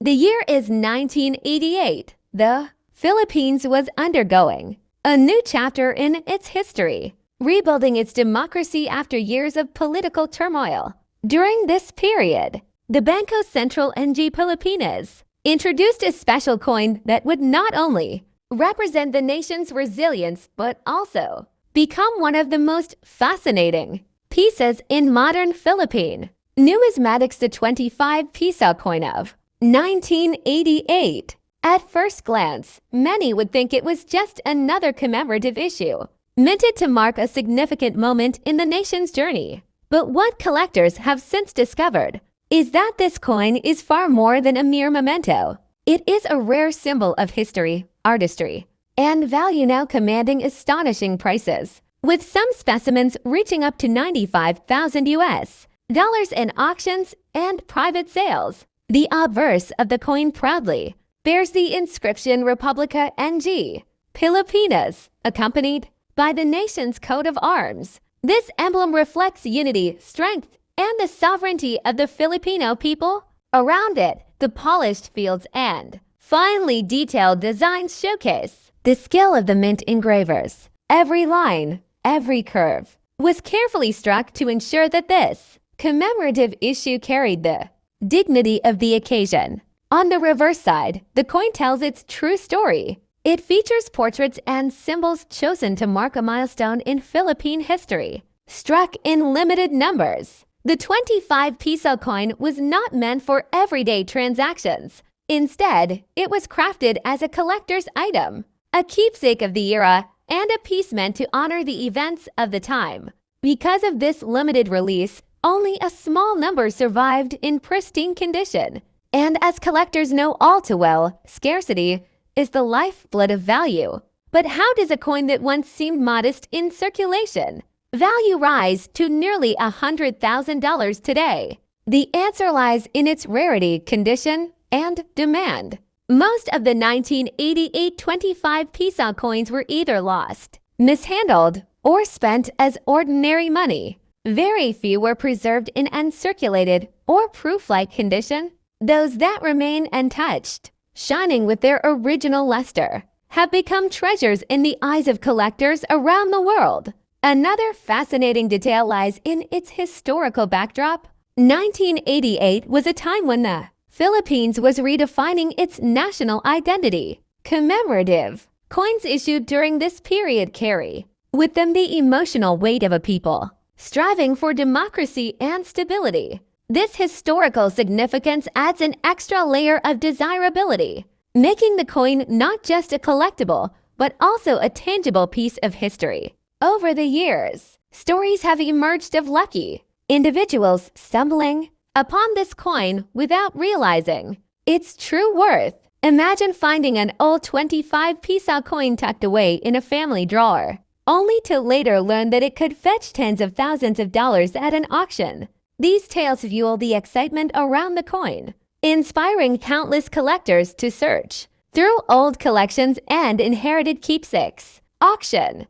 The year is 1988. The Philippines was undergoing a new chapter in its history, rebuilding its democracy after years of political turmoil. During this period, the Bangko Sentral ng Pilipinas introduced a special coin that would not only represent the nation's resilience but also become one of the most fascinating pieces in modern Philippine numismatics. The 25 Piso coin of 1988. At first glance, many would think it was just another commemorative issue, minted to mark a significant moment in the nation's journey. But what collectors have since discovered is that this coin is far more than a mere memento. It is a rare symbol of history, artistry, and value, now commanding astonishing prices, with some specimens reaching up to $95,000 in auctions and private sales. The obverse of the coin proudly bears the inscription Republica ng Pilipinas, accompanied by the nation's coat of arms. This emblem reflects unity, strength, and the sovereignty of the Filipino people. Around it, the polished fields and finely detailed designs showcase the skill of the mint engravers. Every line, every curve was carefully struck to ensure that this commemorative issue carried the dignity of the occasion. On the reverse side, the coin tells its true story. It features portraits and symbols chosen to mark a milestone in Philippine history, struck in limited numbers. The 25 Piso coin was not meant for everyday transactions. Instead, it was crafted as a collector's item, a keepsake of the era, and a piece meant to honor the events of the time. Because of this limited release, only a small number survived in pristine condition. And as collectors know all too well, scarcity is the lifeblood of value. But how does a coin that once seemed modest in circulation value rise to nearly $100,000 today? The answer lies in its rarity, condition, and demand. Most of the 1988 25 Piso coins were either lost, mishandled, or spent as ordinary money. Very few were preserved in uncirculated or proof-like condition. Those that remain untouched, shining with their original luster, have become treasures in the eyes of collectors around the world. Another fascinating detail lies in its historical backdrop. 1988 was a time when the Philippines was redefining its national identity. Commemorative coins issued during this period carry with them the emotional weight of a people striving for democracy and stability. This historical significance adds an extra layer of desirability, making the coin not just a collectible, but also a tangible piece of history. Over the years, stories have emerged of lucky individuals stumbling upon this coin without realizing its true worth. Imagine finding an old 25 Piso coin tucked away in a family drawer, only to later learn that it could fetch tens of thousands of dollars at an auction. These tales fuel the excitement around the coin, inspiring countless collectors to search through old collections and inherited keepsakes. Auction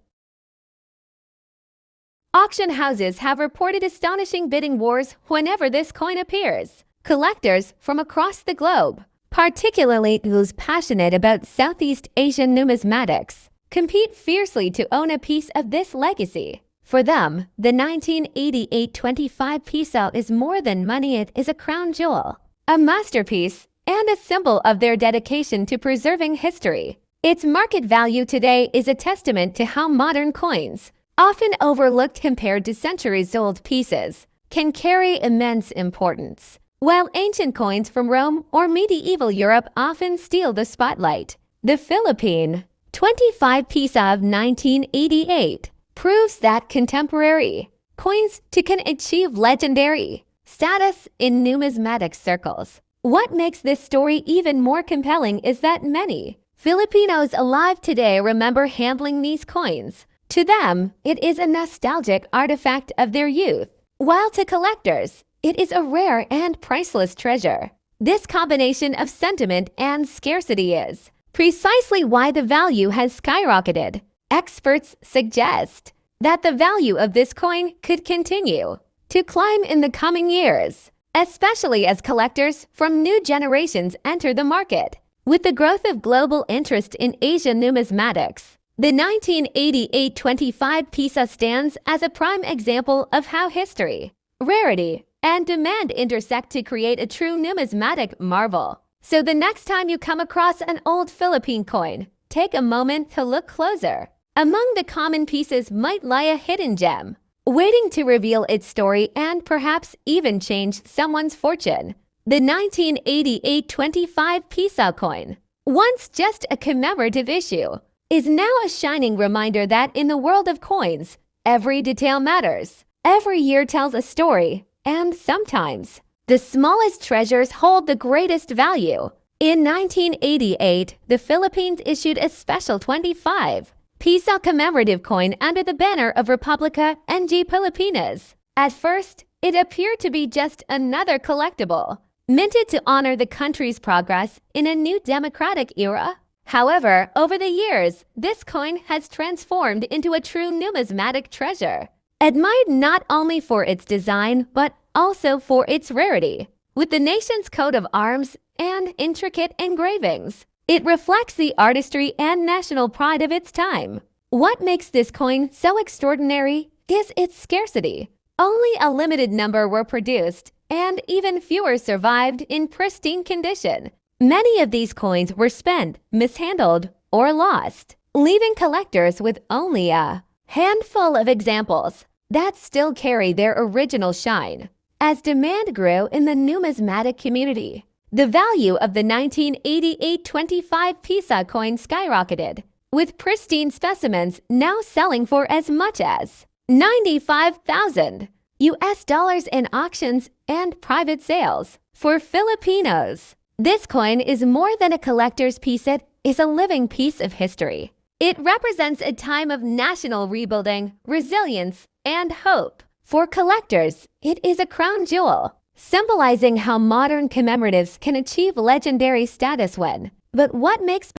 houses have reported astonishing bidding wars whenever this coin appears. Collectors from across the globe, particularly those passionate about Southeast Asian numismatics, compete fiercely to own a piece of this legacy. For them, the 1988 25 Piso is more than money. It is a crown jewel, a masterpiece, and a symbol of their dedication to preserving history. Its market value today is a testament to how modern coins, often overlooked compared to centuries-old pieces, can carry immense importance. While ancient coins from Rome or medieval Europe often steal the spotlight, the Philippine 25 Piso of 1988 proves that contemporary coins too can achieve legendary status in numismatic circles. What makes this story even more compelling is that many Filipinos alive today remember handling these coins. To them, it is a nostalgic artifact of their youth, while to collectors, it is a rare and priceless treasure. This combination of sentiment and scarcity is precisely why the value has skyrocketed. Experts suggest that the value of this coin could continue to climb in the coming years especially as collectors from new generations enter the market. With the growth of global interest in Asian numismatics, the 1988 25 Piso stands as a prime example of how history, rarity, and demand intersect to create a true numismatic marvel. So the next time you come across an old Philippine coin, take a moment to look closer. Among the common pieces might lie a hidden gem, waiting to reveal its story and perhaps even change someone's fortune. The 1988 25 Piso coin, once just a commemorative issue, is now a shining reminder that in the world of coins, every detail matters. Every year tells a story, and sometimes the smallest treasures hold the greatest value. In 1988, the Philippines issued a special 25 Piso commemorative coin under the banner of Republica ng Pilipinas. At first, it appeared to be just another collectible, minted to honor the country's progress in a new democratic era. However, over the years, this coin has transformed into a true numismatic treasure, admired not only for its design but also for its rarity. With the nation's coat of arms and intricate engravings, it reflects the artistry and national pride of its time. What makes this coin so extraordinary is its scarcity. Only a limited number were produced, and even fewer survived in pristine condition. Many of these coins were spent, mishandled, or lost, leaving collectors with only a handful of examples that still carry their original shine. As demand grew in the numismatic community, the value of the 1988 25 Piso coin skyrocketed, with pristine specimens now selling for as much as $95,000 in auctions and private sales. For Filipinos, this coin is more than a collector's piece, it is a living piece of history. It represents a time of national rebuilding, resilience, and hope. For collectors, it is a crown jewel, symbolizing how modern commemoratives can achieve legendary status when. But what makes